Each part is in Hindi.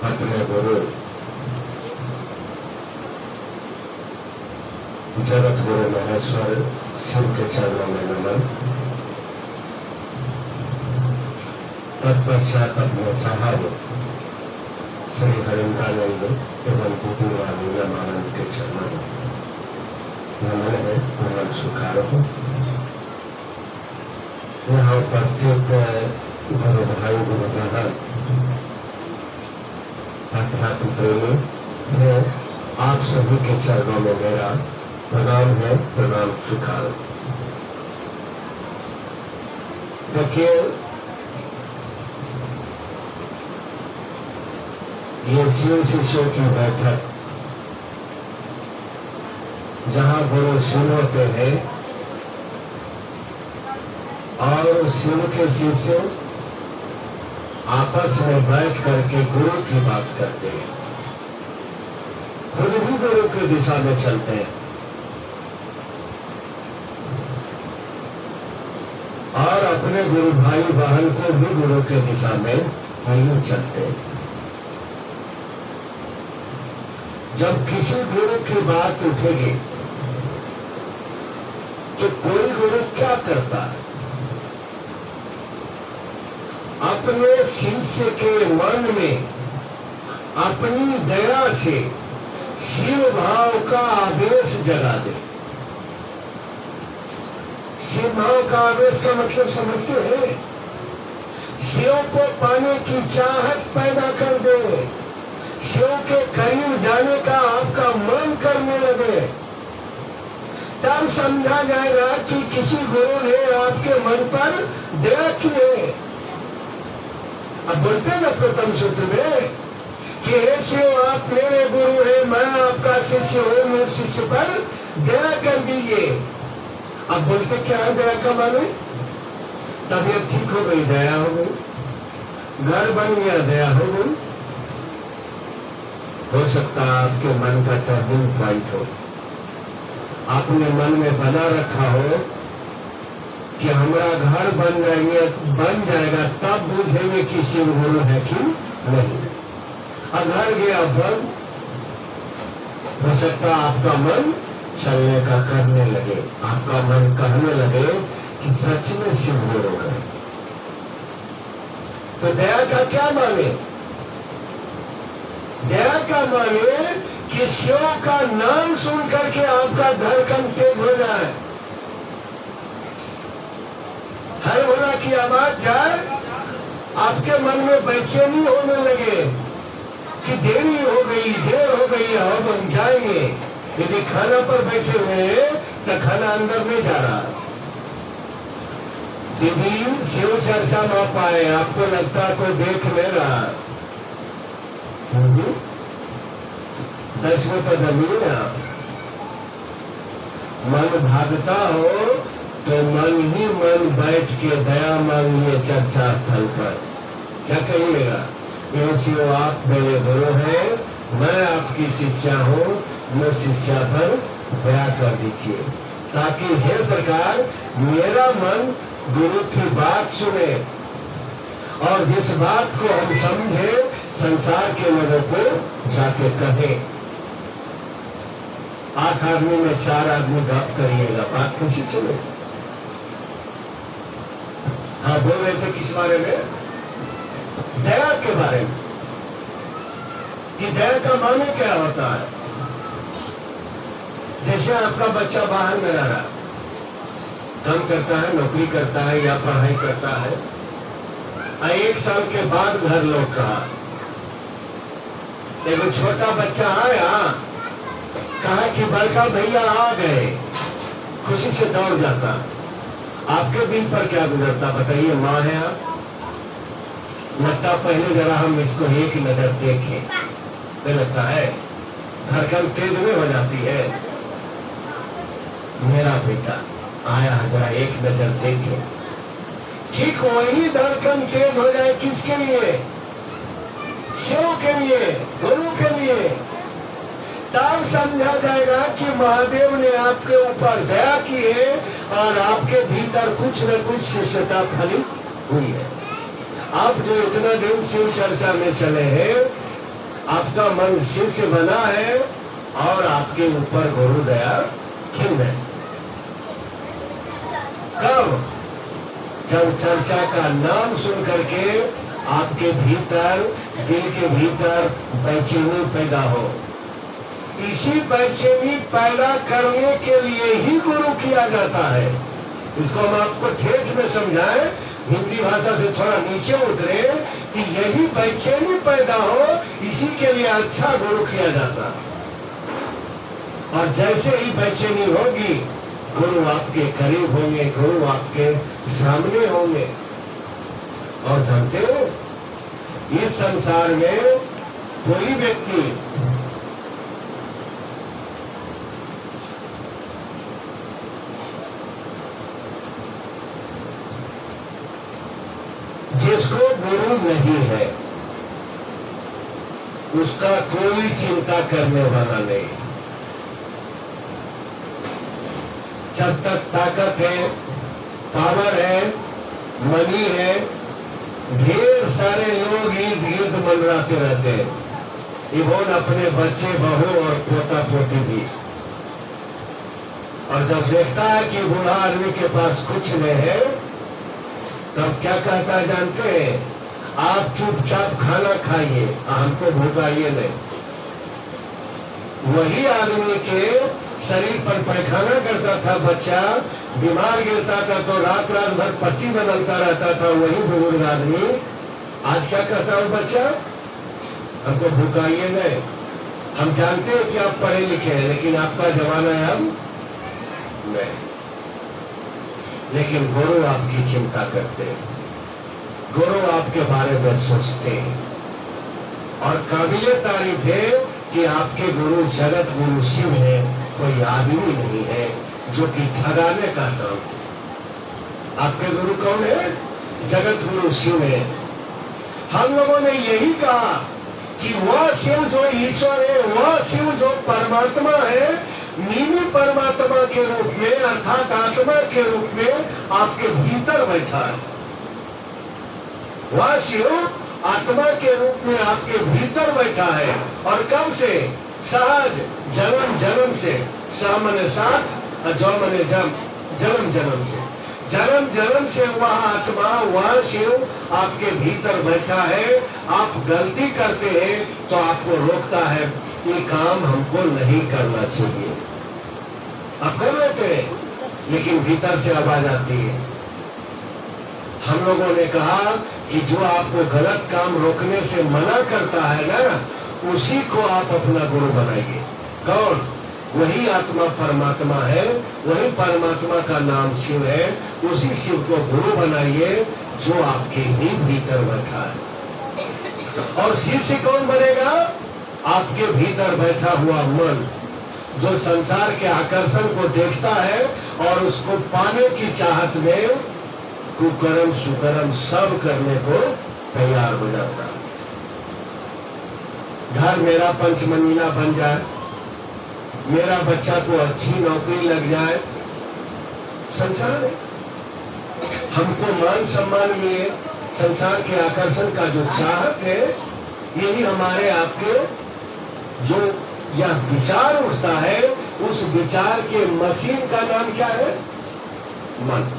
अपने गुरु जगत गुरु महेश्वर शिव के चरणों में नमन। तत्पश्चात अपने साहब श्री हरिंद्रानंद एवं बुद्धूरानी रामानंद के चरणों में नमन है, नमन स्वीकार हो। यहाँ उपस्थित गुरु भाई गुरु बहन अध्यात्म प्रेमी है, आप सभी के चरणों में मेरा प्रणाम है, प्रणाम स्वीकार। देखिए, ये शिव शिष्यों की बैठक जहां गुरु शिव होते हैं और शिव के शिष्य आपस में बैठ करके गुरु की बात करते हैं, खुद भी गुरु की दिशा में चलते हैं और अपने गुरु भाई बहन को भी गुरु के दिशा में नहीं चलते। जब किसी गुरु की बात उठेगी तो कोई गुरु क्या करता है, अपने शिष्य के मन में अपनी दया से शिव भाव का आवेश जगा दे। शिव भाव का आवेश का मतलब समझते हैं? शिव को पाने की चाहत पैदा कर दे, शिव के करीब जाने का आपका मन करने लगे, तब समझा जाएगा कि किसी गुरु ने आपके मन पर दया की है। अब बोलते ना प्रथम सूत्र में कि हे शिव, आप मेरे गुरु हैं, मैं आपका शिष्य हूं, मेरे शिष्य पर दया कर दीजिए। अब बोलते क्या है दया का माने? तबीयत ठीक हो गई, दया हो गई, घर बन गया, दया हो गई। हो सकता है आपके मन का टर्निंग पॉइंट हो, आपने मन में बना रखा हो कि हमारा घर बन जाएगा तब बुझेंगे कि शिव गुरु है कि नहीं। अब घर गया बन, हो सकता आपका मन चलने का करने लगे, आपका मन कहने लगे कि सच में शिव गुरु है। तो दया का क्या माने? दया का माने कि शिव का नाम सुन करके आपका धड़कन तेज हो जाए, हर होना की आवाज जाए, आपके मन में बेचैनी होने लगे कि देरी हो गई, देर हो गई, हम बन जाएंगे। यदि खाना पर बैठे हुए हैं तो खाना अंदर नहीं जा रहा। यदि शिव चर्चा में पाए, आपको लगता कोई देख नहीं रहा, 10 में तो जमीन मन भागता हो तो मन ही मन बैठ के दया मांगिए चर्चा स्थल पर। क्या कहिएगा? ये शिव आप मेरे गुरु हैं, मैं आपकी शिष्या हूँ, मैं शिष्या पर दया कर दीजिए, ताकि हे सरकार मेरा मन गुरु की बात सुने और जिस बात को हम समझे संसार के लोगों को जाके कहे। 8 आदमी में 4 आदमी बात करिएगा, बात किसी चले। हाँ, बोल रहे थे किस बारे में? दया के बारे में, कि दया का माने क्या होता है। जैसे आपका बच्चा बाहर में रह रहा, काम करता है, नौकरी करता है या पढ़ाई करता है, 1 साल के बाद घर लौट रहा, एक छोटा बच्चा आया, कहा कि बड़का भैया आ गए, खुशी से दौड़ जाता। आपके दिल पर क्या गुजरता बताइए? माँ है आप, लगता पहले जरा हम इसको एक नजर देखें, नहीं लगता है? धड़कन तेज में हो जाती है, मेरा बेटा आया, जरा एक नजर देखें। ठीक वही धड़कन तेज हो जाए किसके लिए? शिव के लिए, गुरु के लिए। तब समझा जाएगा कि महादेव ने आपके ऊपर दया की है और आपके भीतर कुछ न कुछ शिष्यता फलित हुई है। आप जो इतना दिन शिव चर्चा में चले हैं, आपका मन शिष्य बना है और आपके ऊपर गुरु दया खिल है। कब? जब चर्चा का नाम सुन करके आपके भीतर, दिल के भीतर बेचैनी पैदा हो। इसी बेचैनी पैदा करने के लिए ही गुरु किया जाता है। इसको हम आपको ठेठ में समझाएं, हिंदी भाषा से थोड़ा नीचे उतरे, कि यही बेचैनी पैदा हो, इसी के लिए अच्छा गुरु किया जाता। और जैसे ही बेचैनी होगी, गुरु आपके करीब होंगे, गुरु आपके सामने होंगे। और जानते हो, इस संसार में कोई व्यक्ति जिसको गुरु नहीं है, उसका कोई चिंता करने वाला नहीं। जब तक ताकत है, पावर है, मनी है, ढेर सारे लोग इर्द गिर्द मंडराते रहते हैं, इवन अपने बच्चे, बहू और पोता पोती भी। और जब देखता है कि बूढ़ा आदमी के पास कुछ नहीं है, तब क्या कहता है जानते हैं? आप चुपचाप खाना खाइए, हमको भूखाइए नहीं। वही आदमी के शरीर पर पैखाना करता था बच्चा, बीमार गिरता था तो रात रात भर पट्टी बदलता रहता था वही बुजुर्ग आदमी, आज क्या कहता हूँ? बच्चा, हमको भूखाइए नहीं। हम जानते हैं कि आप पढ़े लिखे हैं, लेकिन आपका जमाना है अब नहीं। लेकिन गुरु आपकी चिंता करते हैं, गुरु आपके बारे में सोचते हैं। और काबिले तारीफ है कि आपके गुरु जगत गुरु शिव है, कोई आदमी नहीं है जो कि ठगाने का चांस है। आपके गुरु कौन है? जगत गुरु शिव है। हम लोगों ने यही कहा कि वह शिव जो ईश्वर है, वह शिव जो परमात्मा है, नीली परमात्मा के रूप में अर्थात आत्मा के रूप में आपके भीतर बैठा है। वह शिव आत्मा के रूप में आपके भीतर बैठा है। और कब से? सहज, जन्म जन्म से। सह मने साथ और जो मने जन्म जन्म से। जन्म जन्म से वह आत्मा, वह शिव आपके भीतर बैठा है। आप गलती करते हैं तो आपको रोकता है, ये काम हमको नहीं करना चाहिए। आप कर लेते हैं, लेकिन भीतर से आवाज आती है। हम लोगों ने कहा कि जो आपको गलत काम रोकने से मना करता है ना, उसी को आप अपना गुरु बनाइए। कौन? वही आत्मा परमात्मा है, वही परमात्मा का नाम शिव है। उसी शिव को गुरु बनाइए जो आपके ही भीतर बैठा है। और शिष्य कौन बनेगा? आपके भीतर बैठा हुआ मन, जो संसार के आकर्षण को देखता है और उसको पाने की चाहत में कुकर्म सुकर्म सब करने को तैयार हो जाता है। घर मेरा पंचमंजिला बन जाए, मेरा बच्चा को अच्छी नौकरी लग जाए, संसार हमको मान सम्मान मिले, संसार के आकर्षण का जो चाहत है, यही हमारे आपके जो यह विचार उठता है, उस विचार के मशीन का नाम क्या है? मन।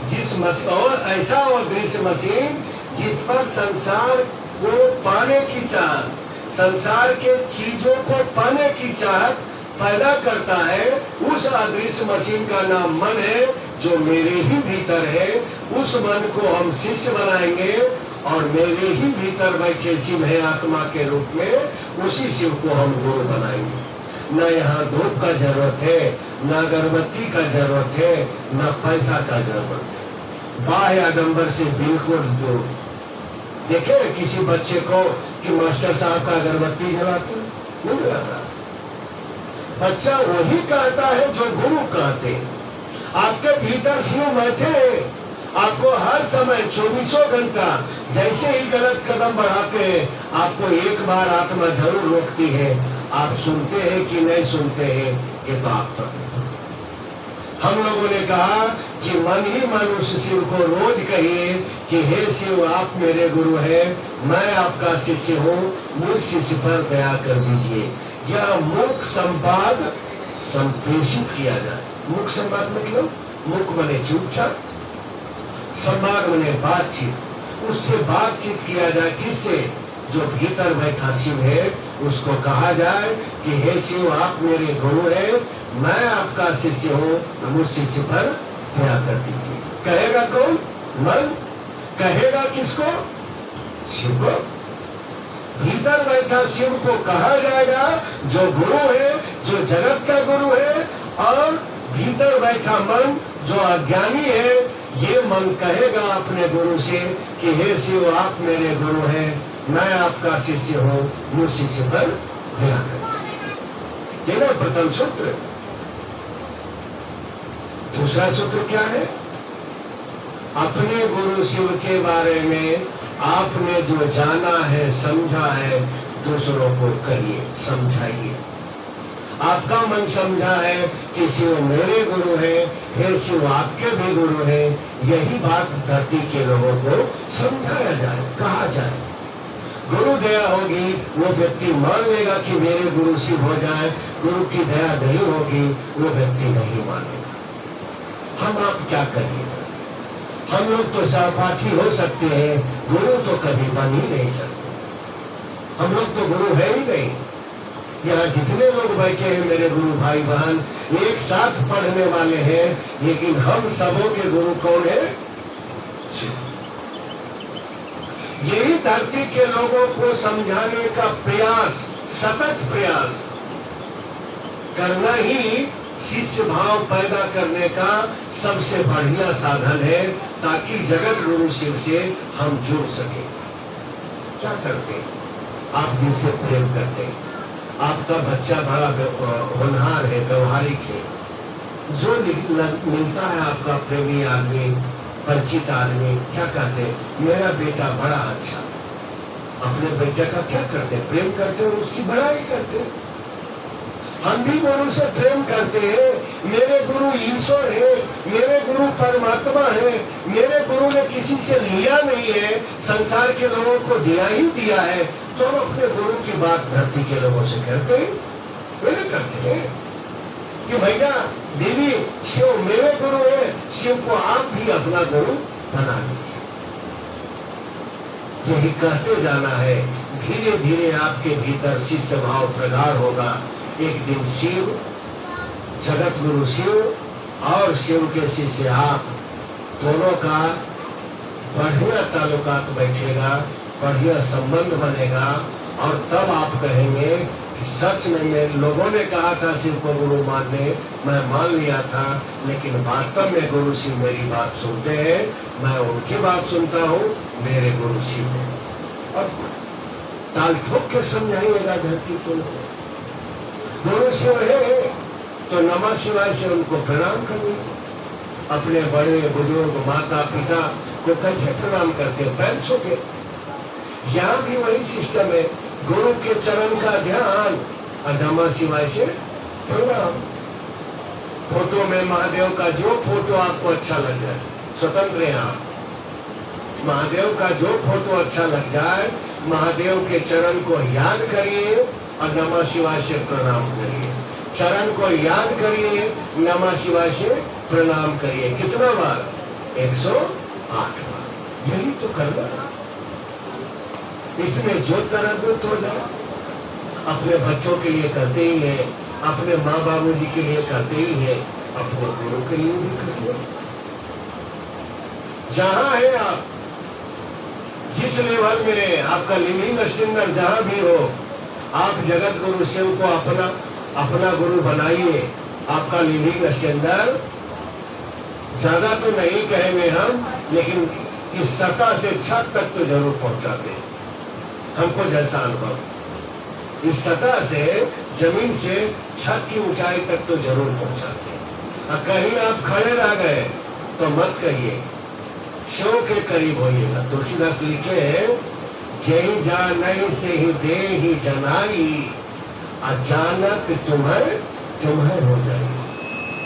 जिस मशीन, और ऐसा वो दृश्य मशीन जिस पर संसार को पाने की चाहत, संसार के चीजों को पाने की चाहत पैदा करता है, उस अदृश्य मशीन का नाम मन है, जो मेरे ही भीतर है। उस मन को हम शिष्य बनाएंगे और मेरे ही भीतर बैठे शिव है आत्मा के रूप में, उसी शिव को हम गुरु बनाएंगे। न यहाँ धूप का जरूरत है, न अगरबत्ती का जरूरत है, न पैसा का जरूरत है। बाह्य आडंबर से बिल्कुल दूर। देखे किसी बच्चे को कि मास्टर साहब का अगरबत्ती जलाते नहीं जलाता। बच्चा वही कहता है जो गुरु कहते। आपके भीतर शिव बैठे हैं, आपको हर समय 24 घंटा, जैसे ही गलत कदम बढ़ाते हैं, आपको एक बार आत्मा जरूर रोकती है। आप सुनते हैं कि नहीं सुनते हैं, ये तो आप हम लोगों ने कहा कि मन ही मन उस शिव को रोज कहिए कि हे शिव, आप मेरे गुरु हैं, मैं आपका शिष्य हूँ, मुझ शिष्य पर दया कर दीजिए। यह मुख संवाद संप्रेषित किया जाए। मुख संवाद मतलब मुख बने चुपचाप, संवाद बने बातचीत, उससे बातचीत किया जाए। किससे? जो भीतर बैठा शिव है, उसको कहा जाए कि हे शिव, आप मेरे गुरु हैं, मैं आपका शिष्य हूँ, मुझ शिष्य पर दया कर दीजिए। कहेगा कौन? मन। कहेगा किसको? शिव को। भीतर बैठा शिव को कहा जाएगा, जो गुरु है, जो जगत का गुरु है। और भीतर बैठा मन जो अज्ञानी है, ये मन कहेगा अपने गुरु से कि हे शिव, आप मेरे गुरु हैं, मैं आपका शिष्य हूँ, मुझ शिष्य पर दया कर। ये ना प्रथम सूत्र। दूसरा सूत्र क्या है? अपने गुरु शिव के बारे में आपने जो जाना है, समझा है, दूसरों को कहिए, समझाइए। आपका मन समझा है कि शिव मेरे गुरु है, हे शिव आपके भी गुरु हैं, यही बात धरती के लोगों को समझाया जाए, कहा जाए। गुरु दया होगी, वो व्यक्ति मान लेगा कि मेरे गुरु शिव हो जाए। गुरु की दया नहीं होगी, वो व्यक्ति नहीं मानेगा। हम आप क्या करिएगा? हम लोग तो सहपाठी हो सकते हैं, गुरु तो कभी बन ही नहीं सकते। हम लोग तो गुरु है ही नहीं। यहाँ जितने लोग बैठे हैं मेरे गुरु भाई बहन, एक साथ पढ़ने वाले हैं, लेकिन हम सबों के गुरु कौन है? यही धरती के लोगों को समझाने का प्रयास, सतत प्रयास करना ही शिष्य भाव पैदा करने का सबसे बढ़िया साधन है, ताकि जगत गुरु शिव से हम जुड़ सके। क्या करते? आप जिससे प्रेम करते, आपका बच्चा बड़ा होनहार है, व्यवहारिक है, जो मिलता है आपका प्रेमी आदमी, परिचित आदमी, क्या कहते? मेरा बेटा बड़ा अच्छा। अपने बेटे का क्या करते? प्रेम करते और उसकी बड़ाई करते। हम भी गुरु से प्रेम करते हैं। मेरे गुरु ईश्वर है, मेरे गुरु परमात्मा है, मेरे गुरु ने किसी से लिया नहीं है, संसार के लोगों को दिया ही दिया है। तो हम अपने गुरु की बात धरती के लोगों से करते हैं, नहीं करते हैं कि भैया दीदी शिव मेरे गुरु है, शिव को आप भी अपना गुरु बना लीजिए। यही कहते जाना है। धीरे धीरे आपके भीतर शिष्य भाव प्रगाढ़ होगा। एक दिन शिव, जगत गुरु शिव और शिव के शिष्य आप दोनों का बढ़िया ताल्लुकात बैठेगा, बढ़िया संबंध बनेगा। और तब आप कहेंगे कि सच में लोगों ने कहा था शिव को गुरु मानने, मैं मान लिया था, लेकिन वास्तव में गुरु शिव मेरी बात सुनते हैं, मैं उनकी बात सुनता हूँ, मेरे गुरु शिव है। अब ताल ठोक के समझाइएगा धरती को। गुरु शिव है तो नमः शिवाय से उनको प्रणाम करिए। अपने बड़े बुजुर्ग माता पिता को कैसे प्रणाम करते? पैर छू के। यहाँ भी वही सिस्टम है, गुरु के चरण का ध्यान और नमः शिवाय से प्रणाम। फोटो में महादेव का जो फोटो आपको अच्छा लग जाए, स्वतंत्र हैं आप। महादेव का जो फोटो अच्छा लग जाए, महादेव के चरण को याद करिए और नमः शिवाय से प्रणाम करिए। चरण को याद करिए, नमः शिवाय से प्रणाम करिए। कितना बार? 108 बार। यही तो करना। इसमें जो तरह हो जाए, अपने बच्चों के लिए करते ही है, अपने माँ बाबू जी के लिए करते ही है, अपने गुरु के लिए भी करते। जहां है आप, जिस लेवल में आपका लिविंग स्टैंडर्ड जहां भी हो, आप जगत गुरु शिव को अपना गुरु बनाइए। आपका लिविंग स्टैंडर्ड ज्यादा तो नहीं कहेंगे हम, लेकिन इस सतह से छत तक तो जरूर पहुंचाते हैं। हमको जैसा अनुभव, इस सतह से, जमीन से छत की ऊंचाई तक तो जरूर पहुंचाते हैं। और कहीं आप खड़े रह गए तो मत कहिए, शिव के करीब होइएगा। तुलसीदास लिखे, जय जानई से ही दे ही जनाई, अचानक तुम्हें हो जाएगी।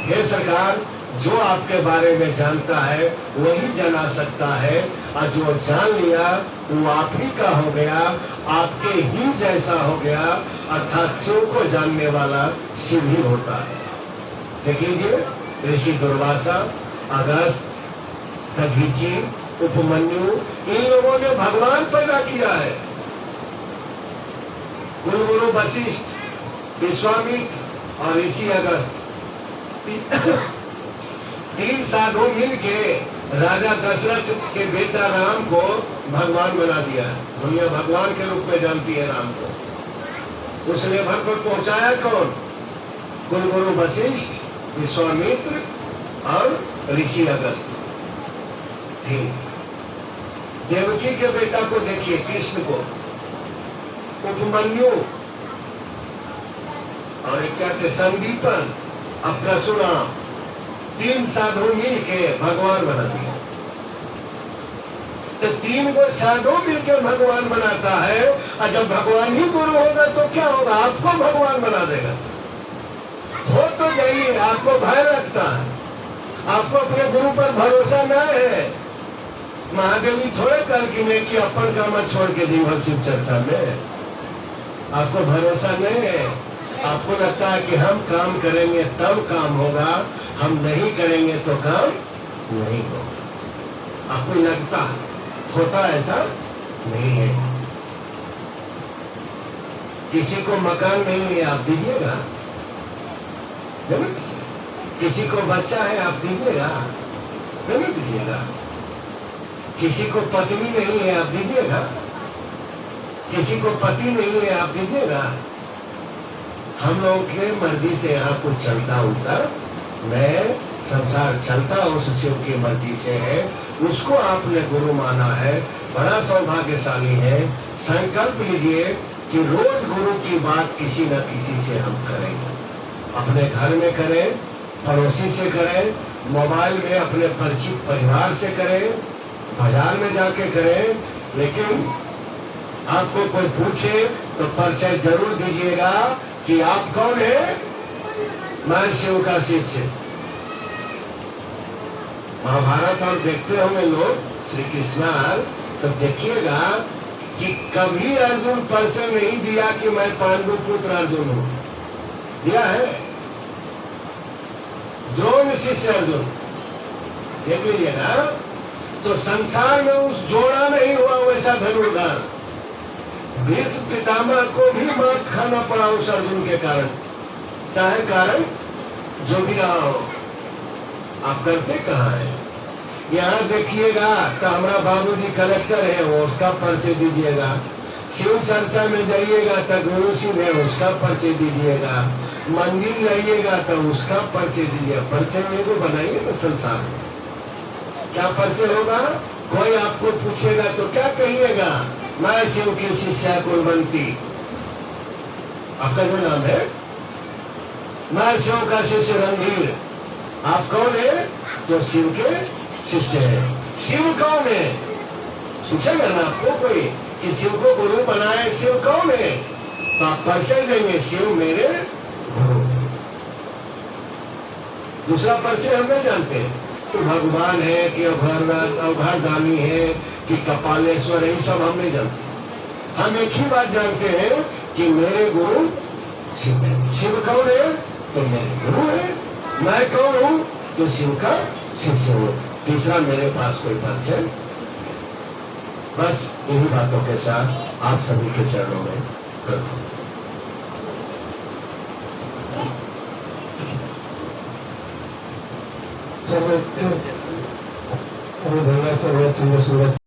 हे सरकार, जो आपके बारे में जानता है वही जना सकता है, और जो जान लिया वो आप ही का हो गया, आपके ही जैसा हो गया, अर्थात शिव को जानने वाला शिव ही होता है। देखिए ऋषि दुर्वासा, अगस्त, दधीची, उपमन्यु, इन लोगों ने भगवान पैदा किया है। कुलगुरु वशिष्ठ, विश्वामित्र और ऋषि अगस्त, तीन साधु मिलके राजा दशरथ के बेटा राम को भगवान बना दिया। दुनिया भगवान के रूप में जानती है राम को। उस लेवल पर पहुंचाया कौन? कुलगुरु वशिष्ठ, विश्वामित्र और ऋषि अगस्त। देवकी के बेटा को देखिए, कृष्ण को, उपमन्यु, और एक क्या थे, संदीपन, अब परशुराम, तीन साधु मिलके भगवान बना दिया। तो तीन को साधु मिलकर भगवान बनाता है, और जब भगवान ही गुरु होगा तो क्या होगा? आपको भगवान बना देगा। हो तो जाइए, आपको भय लगता है, आपको अपने गुरु पर भरोसा न है। महादेवी थोड़े कर कि अपन का मत छोड़ के जीवन शिव चर्चा में, आपको भरोसा नहीं है। आपको लगता है कि हम काम करेंगे तब काम होगा, हम नहीं करेंगे तो काम नहीं होगा। आपको लगता होता ऐसा नहीं है। किसी को मकान नहीं है, आप दीजिएगा? किसी को बच्चा है, आप दीजिएगा? नहीं दीजिएगा। किसी को पत्नी नहीं है, आप दीजिएगा? किसी को पति नहीं है, आप दीजिएगा? हम लोगों के मर्जी से यहाँ कुछ चलता उलता मैं संसार चलता उस शिव की मर्जी से है। उसको आपने गुरु माना है, बड़ा सौभाग्यशाली है। संकल्प लीजिए कि रोज गुरु की बात किसी न किसी से हम करेंगे। अपने घर में करें, पड़ोसी से करें, मोबाइल में अपने परिचित परिवार से करें, बाजार में जाके करें। लेकिन आपको कोई पूछे तो परिचय जरूर दीजिएगा कि आप कौन है? मैं शिव का शिष्य। महाभारत और देखते होंगे लोग श्री कृष्ण, तो देखिएगा कि कभी अर्जुन परिचय नहीं दिया कि मैं पांडु पुत्र अर्जुन हूं। दिया है? द्रोण शिष्य अर्जुन, देख लीजिएगा। तो संसार में उस जोड़ा नहीं हुआ वैसा धनुर्धर। भीष्म पितामह को भी मार खाना पड़ा उस अर्जुन के कारण, चाहे कारण जो भी रहा हो। आप करते कहाँ है? यहाँ देखिएगा तो हमारा बाबूजी कलेक्टर है, वो उसका परिचय दीजिएगा। शिव चर्चा में जाइएगा तो गुरु सिंह है, उसका परिचय दीजिएगा। मंदिर जाइएगा तो उसका परिचय दीजिएगा। परिचय मेरे को बनाइए तो संसार में क्या परिचय होगा? कोई आपको पूछेगा तो क्या कहिएगा? मैं शिव की शिष्या कुलवंती। आपका जो नाम है? मैं शिव का शिष्य रणधीर। आप कौन है? जो शिव के शिष्य है। शिव कौन है? पूछेगा ना आपको कोई कि शिव को गुरु बनाए, शिव कौन है? तो आप परिचय देंगे, शिव मेरे गुरु। दूसरा परिचय हम नहीं जानते कि भगवान है कि अभरदानी है कि कपालेश्वर, यही सब हम नहीं जानते। हम एक ही बात जानते हैं कि मेरे गुरु शिव है। शिव कौन है? तो मेरे गुरु है। मैं कौन हूँ? तो शिव का शिष्य हूँ। तीसरा मेरे पास कोई परिचय। बस इन्हीं बातों के साथ आप सभी के चरणों में प्रणाम। चलो भैया से